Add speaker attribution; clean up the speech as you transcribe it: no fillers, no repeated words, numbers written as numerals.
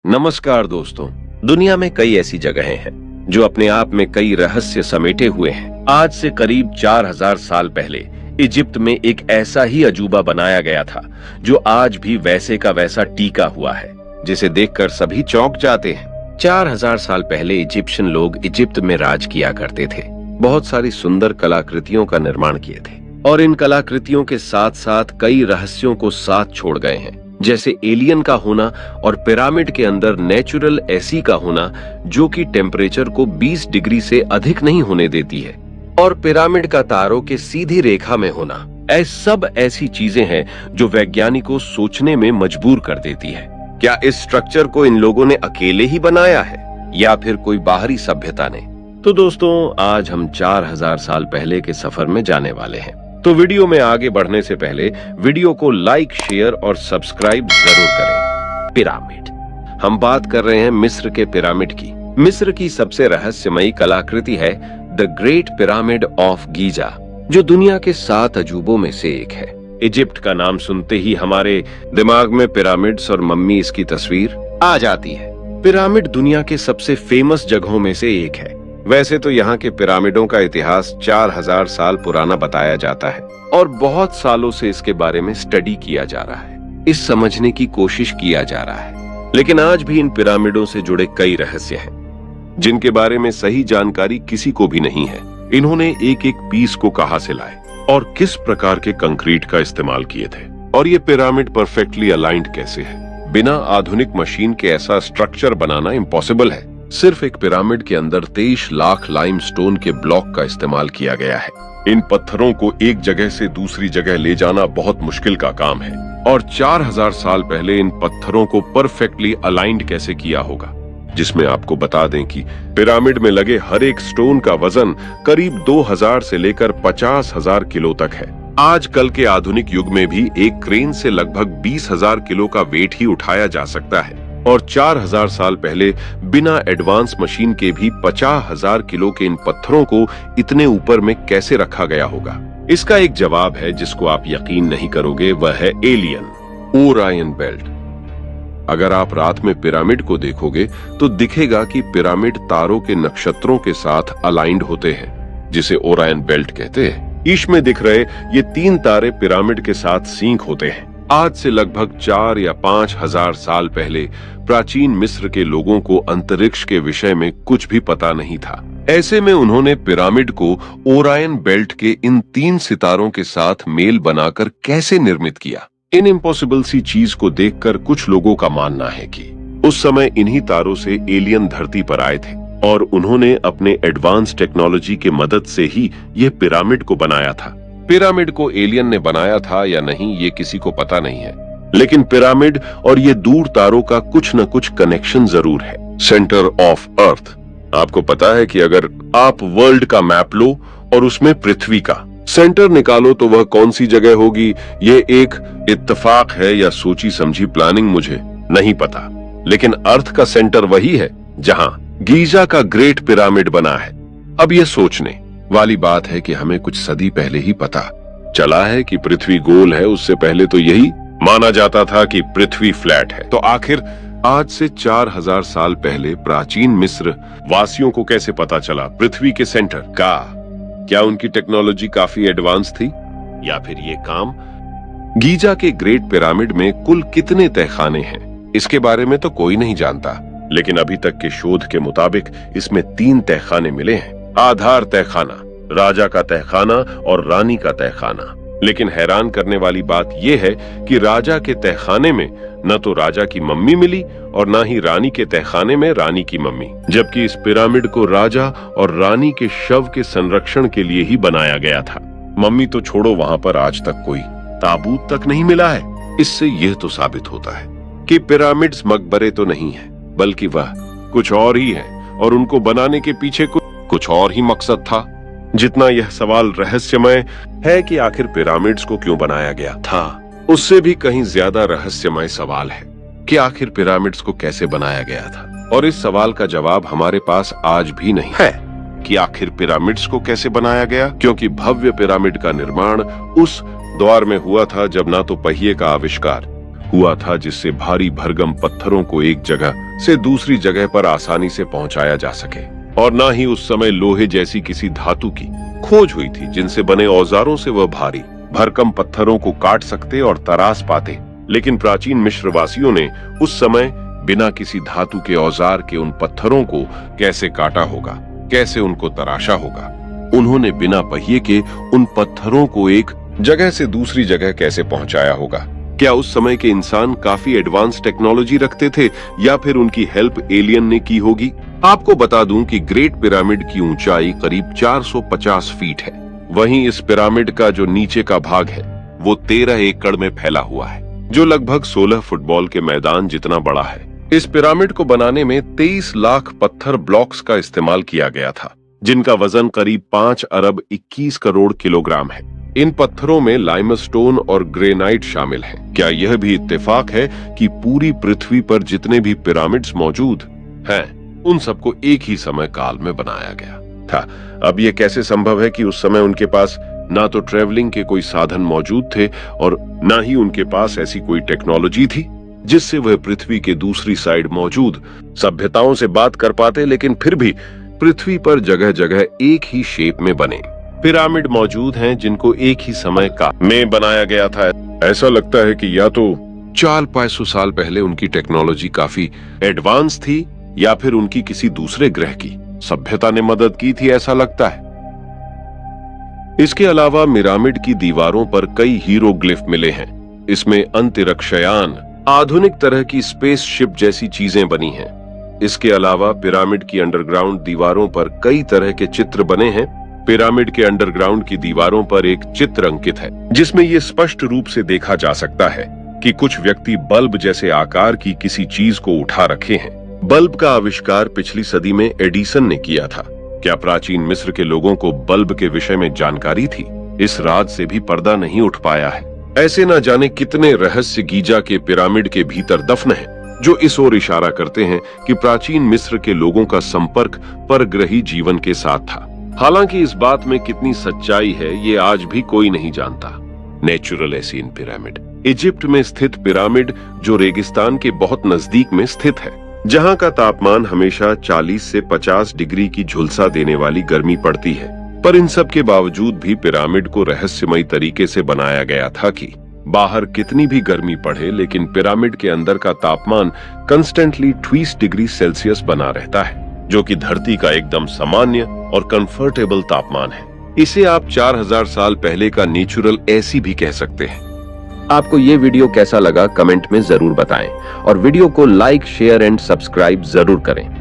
Speaker 1: नमस्कार दोस्तों। दुनिया में कई ऐसी जगहें हैं जो अपने आप में कई रहस्य समेटे हुए हैं। आज से करीब 4000 साल पहले इजिप्ट में एक ऐसा ही अजूबा बनाया गया था जो आज भी वैसे का वैसा टिका हुआ है, जिसे देखकर सभी चौंक जाते हैं। 4000 साल पहले इजिप्शियन लोग इजिप्ट में राज किया करते थे। बहुत सारी सुंदर कलाकृतियों का निर्माण किए थे और इन कलाकृतियों के साथ साथ कई रहस्यों को साथ छोड़ गए हैं, जैसे एलियन का होना और पिरामिड के अंदर नेचुरल एसी का होना जो कि टेम्परेचर को 20 डिग्री से अधिक नहीं होने देती है, और पिरामिड का तारों के सीधी रेखा में होना। सब ऐसी चीजें हैं जो वैज्ञानिकों को सोचने में मजबूर कर देती है। क्या इस स्ट्रक्चर को इन लोगों ने अकेले ही बनाया है या फिर कोई बाहरी सभ्यता ने? तो दोस्तों, आज हम 4000 साल पहले के सफर में जाने वाले हैं। तो वीडियो में आगे बढ़ने से पहले वीडियो को लाइक, शेयर और सब्सक्राइब जरूर करें। पिरामिड, हम बात कर रहे हैं मिस्र के पिरामिड की। मिस्र की सबसे रहस्यमयी कलाकृति है the great pyramid of Giza, जो दुनिया के 7 अजूबों में से एक है। इजिप्ट का नाम सुनते ही हमारे दिमाग में पिरामिड्स और मम्मीज की तस्वीर आ जाती है। पिरामिड दुनिया के सबसे फेमस जगहों में से एक है। वैसे तो यहाँ के पिरामिडों का इतिहास 4000 साल पुराना बताया जाता है और बहुत सालों से इसके बारे में स्टडी किया जा रहा है, इस समझने की कोशिश किया जा रहा है। लेकिन आज भी इन पिरामिडों से जुड़े कई रहस्य हैं जिनके बारे में सही जानकारी किसी को भी नहीं है। इन्होंने एक एक पीस को कहां से लाए और किस प्रकार के कंक्रीट का इस्तेमाल किए थे, और ये पिरामिड परफेक्टली अलाइंड कैसे है। बिना आधुनिक मशीन के ऐसा स्ट्रक्चर बनाना इम्पॉसिबल है। सिर्फ एक पिरामिड के अंदर 23 लाख लाइमस्टोन के ब्लॉक का इस्तेमाल किया गया है। इन पत्थरों को एक जगह से दूसरी जगह ले जाना बहुत मुश्किल का काम है, और 4000 साल पहले इन पत्थरों को परफेक्टली अलाइंड कैसे किया होगा, जिसमें आपको बता दें कि पिरामिड में लगे हर एक स्टोन का वजन करीब 2000 से लेकर 50,000 किलो तक है। आजकल के आधुनिक युग में भी एक क्रेन से लगभग 20,000 किलो का वेट ही उठाया जा सकता है, और 4000 साल पहले बिना एडवांस मशीन के भी 50,000 किलो के इन पत्थरों को इतने ऊपर में कैसे रखा गया होगा। इसका एक जवाब है जिसको आप यकीन नहीं करोगे, वह है एलियन, ओरायन बेल्ट। अगर आप रात में पिरामिड को देखोगे तो दिखेगा कि पिरामिड तारों के नक्षत्रों के साथ अलाइंड होते हैं, जिसे ओरायन बेल्ट कहते हैं। ईश में दिख रहे ये 3 तारे पिरामिड के साथ सिंक होते हैं। आज से लगभग 4 या 5,000 साल पहले प्राचीन मिस्र के लोगों को अंतरिक्ष के विषय में कुछ भी पता नहीं था। ऐसे में उन्होंने पिरामिड को ओरायन बेल्ट के इन 3 सितारों के साथ मेल बनाकर कैसे निर्मित किया। इन इम्पॉसिबल सी चीज को देखकर कुछ लोगों का मानना है कि उस समय इन्हीं तारों से एलियन धरती पर आए थे और उन्होंने अपने एडवांस टेक्नोलॉजी के मदद से ही ये पिरामिड को बनाया था। पिरामिड को एलियन ने बनाया था या नहीं ये किसी को पता नहीं है, लेकिन पिरामिड और ये दूर तारों का कुछ न कुछ कनेक्शन जरूर है। सेंटर ऑफ अर्थ, आपको पता है कि अगर आप वर्ल्ड का मैप लो और उसमें पृथ्वी का सेंटर निकालो तो वह कौन सी जगह होगी, ये एक इत्तेफाक है या सोची समझी प्लानिंग मुझे नहीं पता, लेकिन अर्थ का सेंटर वही है जहां गीजा का ग्रेट पिरामिड बना है। अब ये सोचने वाली बात है कि हमें कुछ सदी पहले ही पता चला है कि पृथ्वी गोल है। उससे पहले तो यही माना जाता था कि पृथ्वी फ्लैट है। तो आखिर आज से 4000 साल पहले प्राचीन मिस्र वासियों को कैसे पता चला पृथ्वी के सेंटर का? क्या उनकी टेक्नोलॉजी काफी एडवांस थी, या फिर ये काम? गीजा के ग्रेट पिरामिड में कुल कितने तहखाने हैं, इसके बारे में तो कोई नहीं जानता, लेकिन अभी तक के शोध के मुताबिक इसमें 3 तहखाने मिले हैं। आधार तहखाना, राजा का तहखाना और रानी का तहखाना। लेकिन हैरान करने वाली बात यह है कि राजा के तहखाने में न तो राजा की मम्मी मिली और न ही रानी के तहखाने में रानी की मम्मी, जबकि इस पिरामिड को राजा और रानी के शव के संरक्षण के लिए ही बनाया गया था। मम्मी तो छोड़ो, वहां पर आज तक कोई ताबूत तक नहीं मिला है। इससे यह तो साबित होता है कि पिरामिड्स मकबरे तो नहीं है, बल्कि वह कुछ और ही है, और उनको बनाने के पीछे कुछ और ही मकसद था। जितना यह सवाल रहस्यमय है कि आखिर पिरामिड्स को क्यों बनाया गया था, उससे भी कहीं ज्यादा रहस्यमय सवाल है कि आखिर पिरामिड्स को कैसे बनाया गया था। और इस सवाल का जवाब हमारे पास आज भी नहीं है कि आखिर पिरामिड्स को कैसे बनाया गया, क्योंकि भव्य पिरामिड का निर्माण उस दौर में हुआ था जब ना तो पहिए का आविष्कार हुआ था जिससे भारी भरगम पत्थरों को एक जगह से दूसरी जगह पर आसानी से पहुंचाया जा सके। और ना ही उस समय लोहे जैसी किसी धातु की खोज हुई थी जिनसे बने औजारों से वह भारी भरकम पत्थरों को काट सकते और तराश पाते। लेकिन प्राचीन मिस्रवासियों ने उस समय बिना किसी धातु के औजार के उन पत्थरों को कैसे काटा होगा, कैसे उनको तराशा होगा। उन्होंने बिना पहिए के उन पत्थरों को एक जगह से दूसरी जगह कैसे पहुंचाया होगा। क्या उस समय के इंसान काफी एडवांस टेक्नोलॉजी रखते थे या फिर उनकी हेल्प एलियन ने की होगी। आपको बता दूं कि ग्रेट पिरामिड की ऊंचाई करीब 450 फीट है। वहीं इस पिरामिड का जो नीचे का भाग है वो 13 एकड़ में फैला हुआ है, जो लगभग 16 फुटबॉल के मैदान जितना बड़ा है। इस पिरामिड को बनाने में 23 लाख पत्थर ब्लॉक्स का इस्तेमाल किया गया था, जिनका वजन करीब 5 अरब 21 करोड़ किलोग्राम है। इन पत्थरों में लाइमस्टोन और ग्रेनाइट शामिल हैं। क्या यह भी इत्तेफाक है कि पूरी पृथ्वी पर जितने भी पिरामिड्स मौजूद हैं, उन सबको एक ही समय काल में बनाया गया था। अब यह कैसे संभव है कि उस समय उनके पास ना तो ट्रेवलिंग के कोई साधन मौजूद थे और ना ही उनके पास ऐसी कोई टेक्नोलॉजी थी जिससे वह पृथ्वी के दूसरी साइड मौजूद सभ्यताओं से बात कर पाते, लेकिन फिर भी पृथ्वी पर जगह जगह एक ही शेप में बने पिरामिड मौजूद हैं जिनको एक ही समय का में बनाया गया था। ऐसा लगता है कि या तो 400-500 साल पहले उनकी टेक्नोलॉजी काफी एडवांस थी या फिर उनकी किसी दूसरे ग्रह की सभ्यता ने मदद की थी, ऐसा लगता है। इसके अलावा पिरामिड की दीवारों पर कई हीरोग्लिफ मिले हैं। इसमें अंतरिक्षयान, आधुनिक तरह की स्पेसशिप जैसी चीजें बनी हैं। इसके अलावा पिरामिड की अंडरग्राउंड दीवारों पर कई तरह के चित्र बने हैं। पिरामिड के अंडरग्राउंड की दीवारों पर एक चित्र अंकित है जिसमें यह स्पष्ट रूप से देखा जा सकता है कि कुछ व्यक्ति बल्ब जैसे आकार की किसी चीज को उठा रखे हैं। बल्ब का आविष्कार पिछली सदी में एडिसन ने किया था। क्या प्राचीन मिस्र के लोगों को बल्ब के विषय में जानकारी थी? इस राज से भी पर्दा नहीं उठ पाया है। ऐसे न जाने कितने रहस्य गीजा के पिरामिड के भीतर दफन हैं, जो इस ओर इशारा करते हैं कि प्राचीन मिस्र के लोगों का संपर्क परग्रही जीवन के साथ था। हालांकि इस बात में कितनी सच्चाई है ये आज भी कोई नहीं जानता। नेचुरल एसियन पिरामिड, इजिप्ट में स्थित पिरामिड जो रेगिस्तान के बहुत नजदीक में स्थित है, जहां का तापमान हमेशा 40 से 50 डिग्री की झुलसा देने वाली गर्मी पड़ती है। पर इन सब के बावजूद भी पिरामिड को रहस्यमयी तरीके से बनाया गया था कि बाहर कितनी भी गर्मी पड़े, लेकिन पिरामिड के अंदर का तापमान कंस्टेंटली 20 डिग्री सेल्सियस बना रहता है, जो कि धरती का एकदम सामान्य और कंफर्टेबल तापमान है। इसे आप 4000 साल पहले का नेचुरल एसी भी कह सकते हैं। आपको ये वीडियो कैसा लगा कमेंट में जरूर बताएं और वीडियो को लाइक, शेयर एंड सब्सक्राइब जरूर करें।